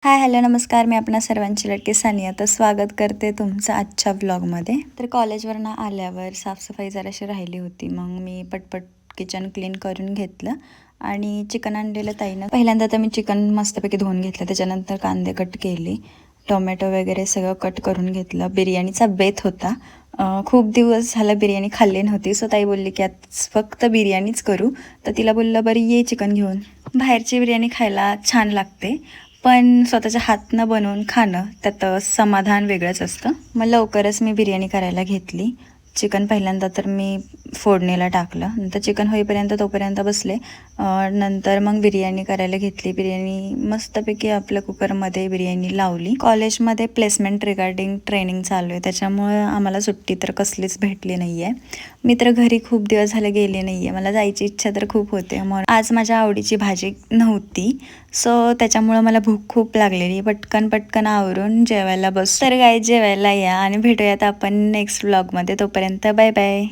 हाय, hello, नमस्कार. मी आपणा सर्वांची लडकी सानिया. तर स्वागत करते तुमचं आजच्या व्लॉगमध्ये. तर कॉलेजवरनं आल्यावर साफसफाई जराशी राहिली होती. मग मी पटपट किचन क्लीन करून घेतलं आणि चिकन आणलेलं ताईनं. पहिल्यांदा तर मी चिकन मस्तपैकी धुवून घेतलं. त्याच्यानंतर कांदे कट केले, टोमॅटो वगैरे सगळं कट करून घेतलं. बिर्याणीचा बेत होता. खूप दिवस झालं बिर्याणी खाल्ली नव्हती. सो ताई बोलली की आज फक्त बिर्याणीच करू. तर तिला बोललं बरं ये चिकन घेऊन. बाहेरची बिर्याणी खायला छान लागते, पण स्वतःच्या हातनं बनवून खाणं त्यात समाधान वेगळंच असतं. मग लवकरच मी बिर्याणी करायला घेतली. चिकन पहिल्यांदा तर मी फोडणीला टाकलं, नंतर चिकन होईपर्यंत तोपर्यंत बसले. नंतर मग बिर्याणी करायला घेतली. बिर्याणी मस्तपैकी आपल्या कुकरमध्ये बिर्याणी लावली. कॉलेजमध्ये प्लेसमेंट रिगार्डिंग ट्रेनिंग चालू आहे, त्याच्यामुळे आम्हाला सुट्टी तर कसलीच भेटली नाही आहे. मी तर घरी खूप दिवस झाले गेले नाही आहे. मला जायची इच्छा तर खूप होते. म्हणून आज माझ्या आवडीची भाजी नव्हती, सो त्याच्यामुळं मला भूक खूप लागलेली. पटकन आवरून जेवायला बस. तर काय, जेवायला या आणि भेटूयात आपण नेक्स्ट व्लॉगमध्ये. तोपर्यंत बाय बाय.